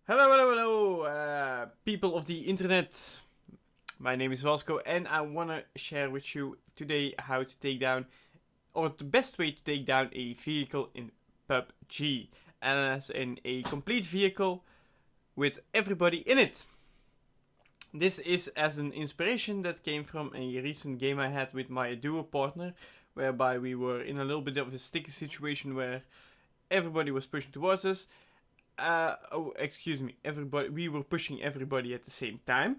Hello, people of the internet. My name is Whelsko, and I wanna share with you today how to take down, or the best way to take down a vehicle in PUBG, and as in a complete vehicle with everybody in it. This is as an inspiration that came from a recent game I had with my duo partner, whereby we were in a little bit of a sticky situation where everybody was pushing towards us. Everybody, we were pushing everybody at the same time.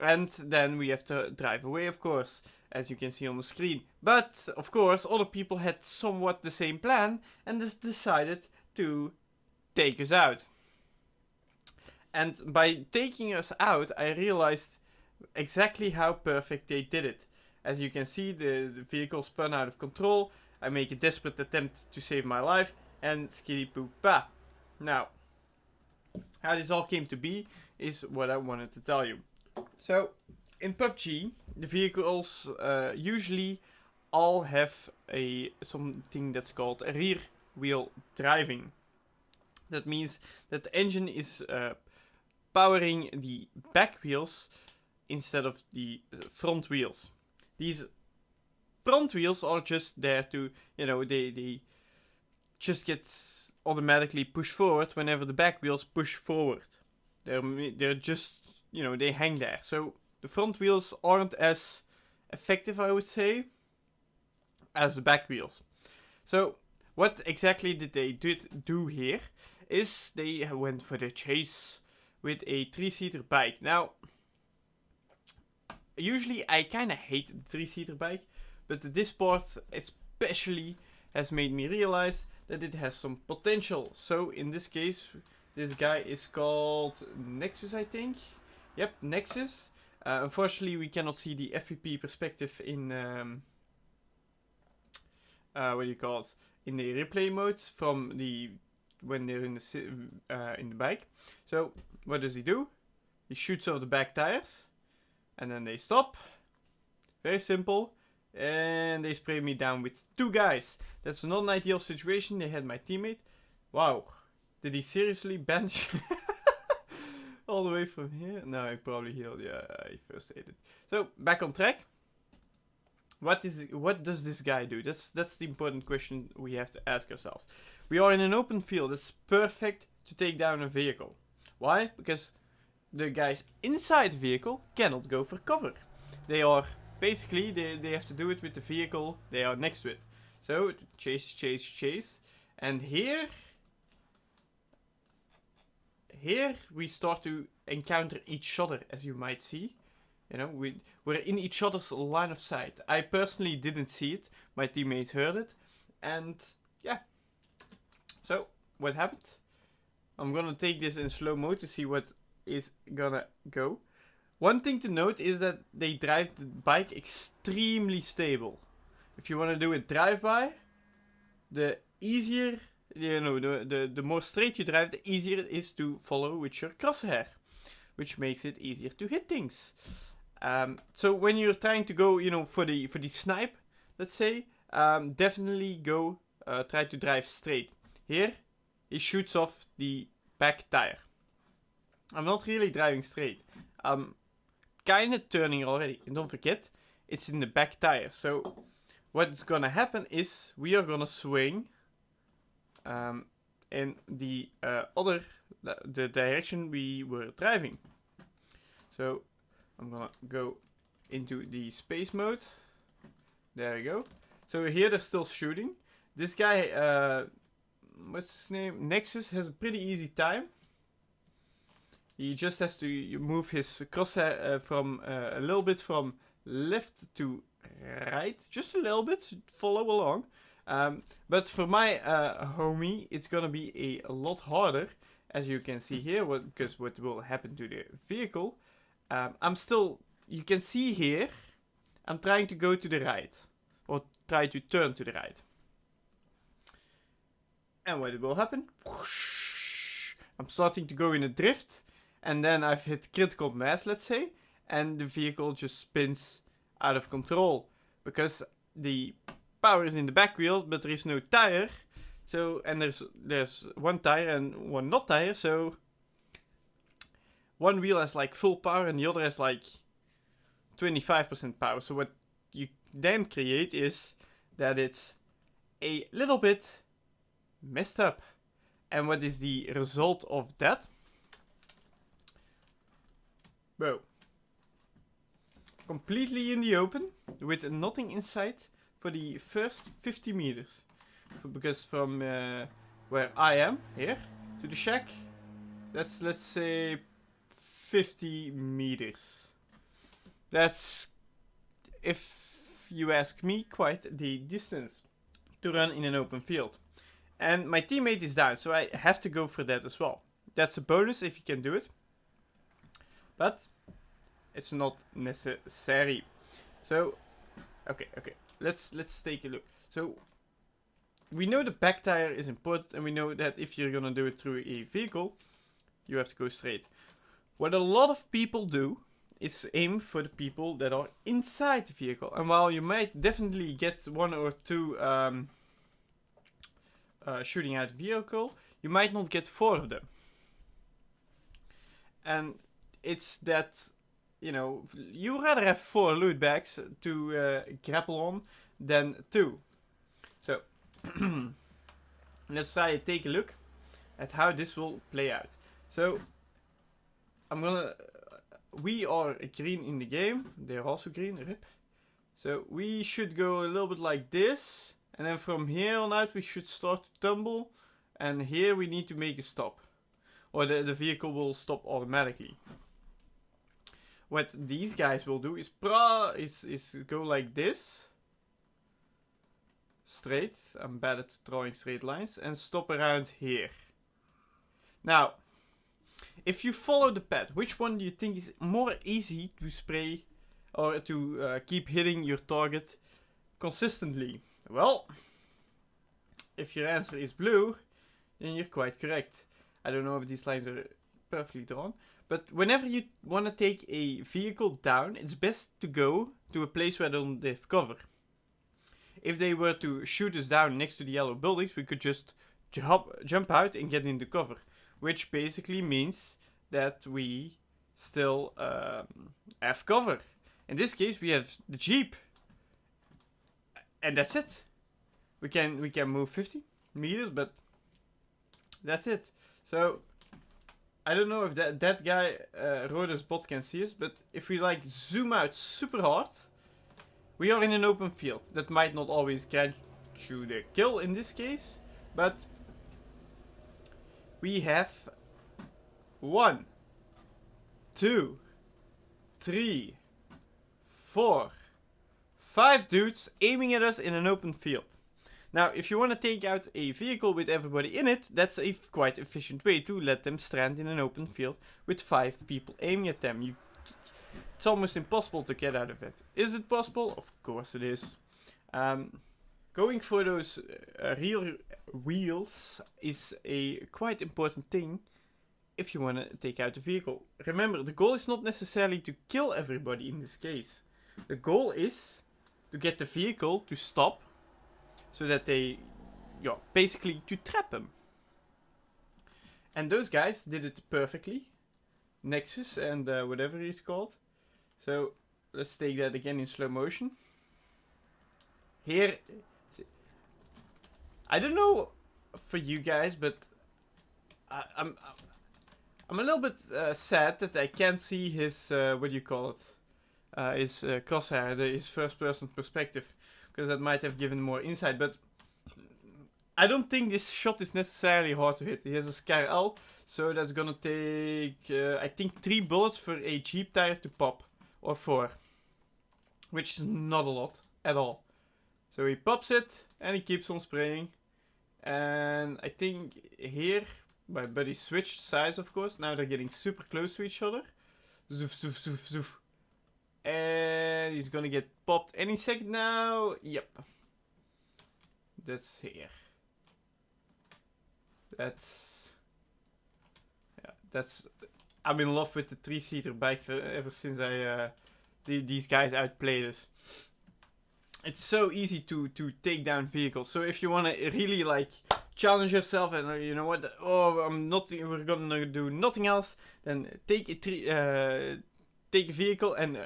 And then we have to drive away, of course, as you can see on the screen. But, of course, other people had somewhat the same plan and just decided to take us out. And by taking us out, I realized exactly how perfect they did it. As you can see, the vehicle spun out of control. I make a desperate attempt to save my life, and skitty poo pa. Now, how this all came to be is what I wanted to tell you. So, in PUBG, the vehicles usually all have something that's called rear wheel driving. That means that the engine is powering the back wheels instead of the front wheels. These front wheels are just there to, they just get automatically push forward whenever the back wheels push forward. They're just, they hang there. So the front wheels aren't as effective, I would say, as the back wheels. So what exactly did they do here is they went for the chase with a 3-seater bike. Now, usually I kind of hate the 3-seater bike, but this part especially has made me realize that it has some potential. So in this case, this guy is called Nexus, I think. Yep, Nexus. Unfortunately, we cannot see the FPP perspective in in the replay modes from when they're in the bike. So what does he do? He shoots off the back tires, and then they stop. Very simple. And they spray me down with 2 guys. That's not an ideal situation. They had my teammate. Wow. Did he seriously bench all the way from here? No, he probably healed. Yeah, he first aided. So, back on track. What does this guy do? That's the important question we have to ask ourselves. We are in an open field. It's perfect to take down a vehicle. Why? Because the guys inside the vehicle cannot go for cover. They are basically, they have to do it with the vehicle they are next to it. So, chase. And here we start to encounter each other, as you might see. We're in each other's line of sight. I personally didn't see it. My teammates heard it. And, yeah. So, what happened? I'm gonna take this in slow-mo to see what is gonna go. One thing to note is that they drive the bike extremely stable. If you want to do a drive-by, the easier, the more straight you drive, the easier it is to follow with your crosshair, which makes it easier to hit things. So when you're trying to go, for the snipe, let's say, definitely go try to drive straight. Here, he shoots off the back tire. I'm not really driving straight. Kind of turning already. And don't forget, it's in the back tire. So what's gonna happen is we are gonna swing in the the direction we were driving. So I'm gonna go into the space mode. There we go. So here they're still shooting. This guy, what's his name? Nexus has a pretty easy time. He just has to move his crosshair from a little bit from left to right. Just a little bit. Follow along. But for my homie, it's going to be a lot harder. As you can see here. Because what will happen to the vehicle. You can see here. I'm trying to go to the right. Or try to turn to the right. And what will happen? I'm starting to go in a drift. And then I've hit critical mass, let's say, and the vehicle just spins out of control. Because the power is in the back wheel, but there is no tire. So, and there's one tire and one not tire, so one wheel has like full power and the other has like 25% power. So what you then create is that it's a little bit messed up. And what is the result of that? Whoa. Completely in the open, with nothing inside for the first 50 meters. Because from where I am, here, to the shack, that's, let's say, 50 meters. That's, if you ask me, quite the distance to run in an open field. And my teammate is down, so I have to go for that as well. That's a bonus if you can do it. But it's not necessary. So, okay. Let's take a look. So, we know the back tire is important, and we know that if you're gonna do it through a vehicle, you have to go straight. What a lot of people do is aim for the people that are inside the vehicle. And while you might definitely get one or two shooting out the vehicle, you might not get 4 of them. And it's that, you know, you rather have 4 loot bags to grapple on than 2. So, let's try and take a look at how this will play out. So, we are green in the game. They're also green, rip. So, we should go a little bit like this. And then from here on out, we should start to tumble. And here we need to make a stop. Or the vehicle will stop automatically. What these guys will do is go like this. Straight. I'm bad at drawing straight lines. And stop around here. Now, if you follow the path, which one do you think is more easy to spray or to keep hitting your target consistently? Well, if your answer is blue, then you're quite correct. I don't know if these lines are perfectly drawn, but whenever you want to take a vehicle down, it's best to go to a place where they don't have cover. If they were to shoot us down next to the yellow buildings, we could just jump out and get into cover, which basically means that we still have cover. In this case, we have the Jeep. And that's it. We can move 50 meters, but that's it. So I don't know if that guy Roder's bot can see us, but if we like zoom out super hard, we are in an open field. That might not always grant you the kill in this case, but we have 1, 2, 3, 4, 5 dudes aiming at us in an open field. Now, if you want to take out a vehicle with everybody in it, that's a quite efficient way to let them strand in an open field with 5 people aiming at them. It's almost impossible to get out of it. Is it possible? Of course it is. Going for those real wheels is a quite important thing if you want to take out the vehicle. Remember, the goal is not necessarily to kill everybody in this case. The goal is to get the vehicle to stop so that they, basically to trap them. And those guys did it perfectly. Nexus and whatever he's called. So let's take that again in slow motion. Here, I don't know for you guys, but I'm a little bit sad that I can't see his his crosshair, his first-person perspective, because that might have given more insight. But I don't think this shot is necessarily hard to hit. He has a Scar L, so that's gonna take I think 3 bullets for a Jeep tire to pop, or 4, which is not a lot at all. So he pops it and he keeps on spraying, and I think here my buddy switched sides, of course. Now they're getting super close to each other. Zoof, zoof, zoof, zoof. And he's gonna get popped any second now. Yep. That's here. That's... I'm in love with the 3-seater bike ever since these guys outplayed us. It's so easy to take down vehicles. So if you want to really like challenge yourself and you know what? Oh, we're gonna do nothing else. Then take a vehicle and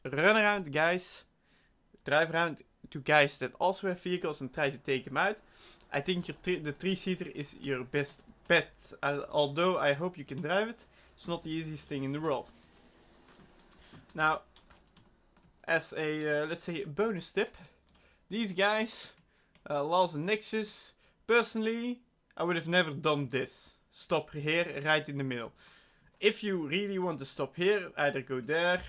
run around, guys. Drive around to guys that also have vehicles and try to take them out. I think the 3-seater is your best bet. Although I hope you can drive it. It's not the easiest thing in the world. Now, as a let's say bonus tip, these guys, Lars and Nexus. Personally, I would have never done this. Stop here, right in the middle. If you really want to stop here, either go there,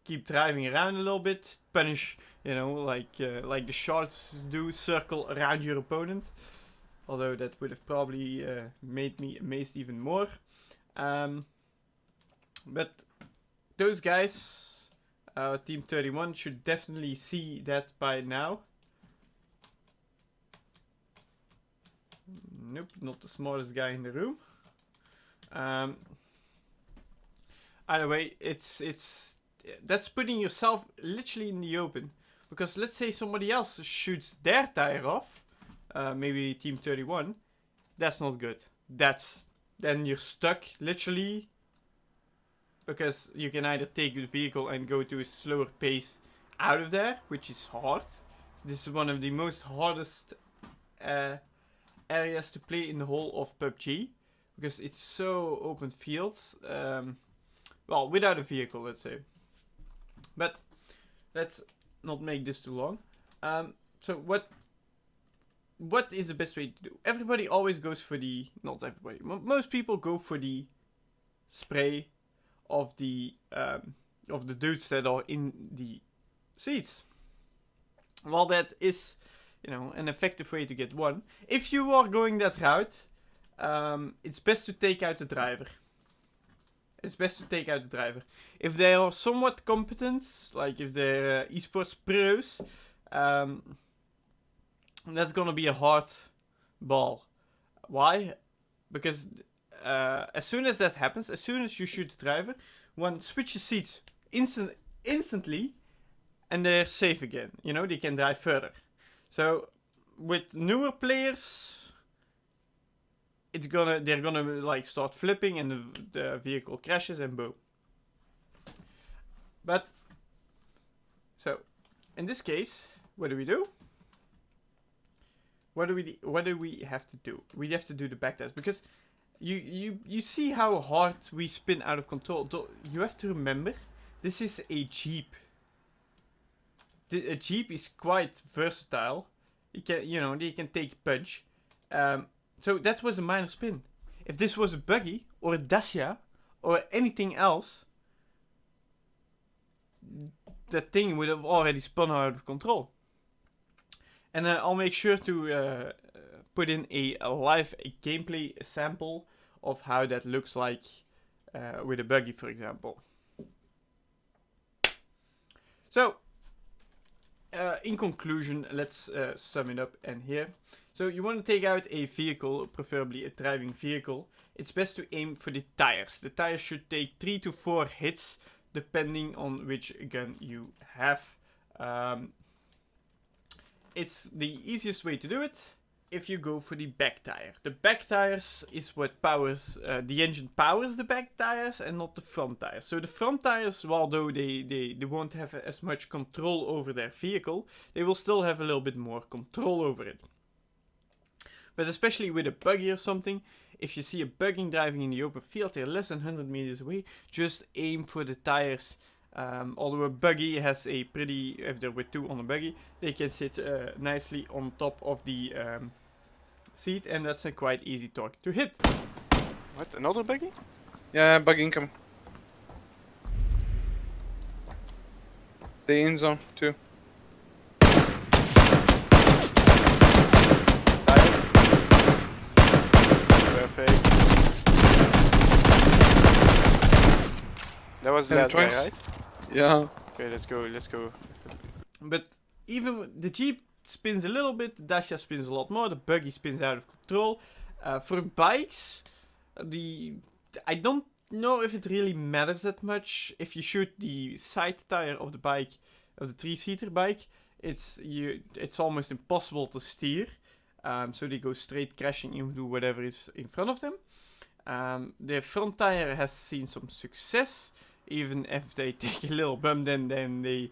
keep driving around a little bit, punish, you know, like the sharks do, circle around your opponent. Although that would have probably made me amazed even more. But those guys, Team 31, should definitely see that by now. Nope, not the smartest guy in the room. Either way, that's putting yourself literally in the open. Because let's say somebody else shoots their tire off, maybe Team 31, that's not good. Then you're stuck, literally. Because you can either take the vehicle and go to a slower pace out of there, which is hard. This is one of the most hardest areas to play in the whole of PUBG. Because it's so open field. Well, without a vehicle, let's say. But let's not make this too long. So what is the best way to do? Everybody always goes for the... Not everybody. Most people go for the spray of the dudes that are in the seats. Well, that is, you know, an effective way to get one. If you are going that route, it's best to take out the driver. It's best to take out the driver. If they are somewhat competent, like if they're esports pros, that's gonna be a hard ball. Why? Because as soon as that happens, as soon as you shoot the driver, one switches seats instantly, and they're safe again. You know, they can drive further. So with newer players, they're gonna like start flipping, and the vehicle crashes and boom. But so in this case, what do? What do we have to do? We have to do the back tires, because you see how hard we spin out of control. You have to remember, this is a Jeep. A Jeep is quite versatile. They can take punch. So that was a minor spin. If this was a buggy or a Dacia or anything else, that thing would have already spun out of control. And I'll make sure to put in a live gameplay sample of how that looks like with a buggy, for example. So, in conclusion, let's sum it up and here. So you want to take out a vehicle, preferably a driving vehicle. It's best to aim for the tires. The tires should take 3 to 4 hits, depending on which gun you have. It's the easiest way to do it if you go for the back tire. The back tires is what powers, the engine powers the back tires and not the front tires. So the front tires, although they won't have as much control over their vehicle, they will still have a little bit more control over it. But especially with a buggy or something, if you see a buggy driving in the open field, they're less than 100 meters away, just aim for the tires. Although a buggy has a pretty, if there were 2 on a buggy, they can sit nicely on top of the seat, and that's a quite easy target to hit. What, another buggy? Yeah, buggy income. The in zone too. Perfect. That was the last guy, right? Yeah. Okay, let's go. But even the Jeep spins a little bit, the Dacia spins a lot more, the buggy spins out of control. For bikes, I don't know if it really matters that much. If you shoot the side tire of the bike, of the 3-seater bike, it's almost impossible to steer. so they go straight crashing into whatever is in front of them. The front tire has seen some success, even if they take a little bump, then they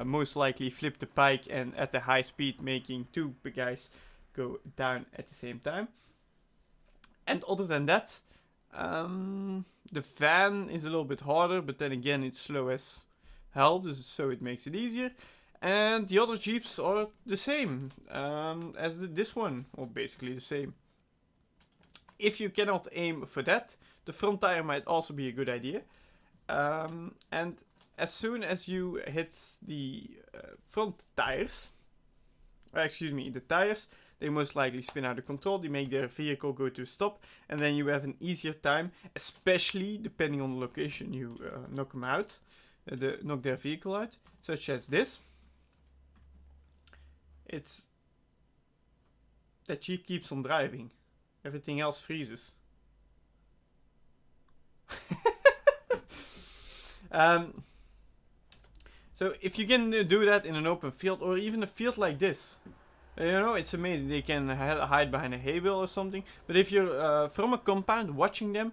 most likely flip the bike and at a high speed, making two big guys go down at the same time. And other than that, the van is a little bit harder, but then again it's slow as hell, so it makes it easier. And the other Jeeps are the same as this one, or basically the same. If you cannot aim for that, the front tire might also be a good idea. And as soon as you hit the front tires, the tires, they most likely spin out of control, they make their vehicle go to a stop, and then you have an easier time, especially depending on the location you knock them out, knock their vehicle out, such as this. It's that Jeep keeps on driving. Everything else freezes. So if you can do that in an open field, or even a field like this, you know, it's amazing. They can hide behind a hay bale or something. But if you're from a compound watching them,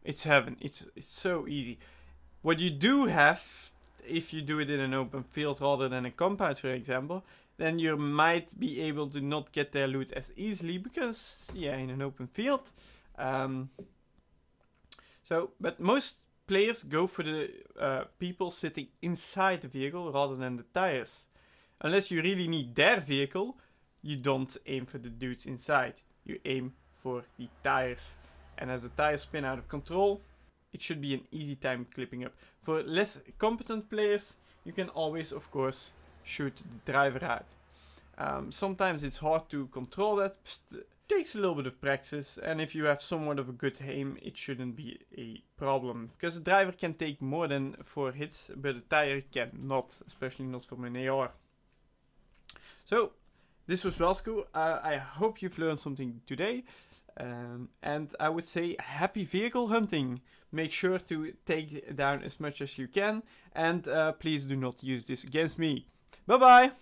it's heaven. It's so easy. What you do have, if you do it in an open field rather than a compound, for example, then you might be able to not get their loot as easily, because, yeah, in an open field. But most players go for the people sitting inside the vehicle rather than the tires. Unless you really need their vehicle, you don't aim for the dudes inside. You aim for the tires. And as the tires spin out of control, it should be an easy time clipping up. For less competent players, you can always, of course, shoot the driver out. Sometimes it's hard to control that. It takes a little bit of practice, and if you have somewhat of a good aim, it shouldn't be a problem. Because the driver can take more than 4 hits, but a tire cannot, especially not from an AR. So, this was Whelsko. I hope you've learned something today. And I would say happy vehicle hunting. Make sure to take down as much as you can. And please do not use this against me. Bye bye!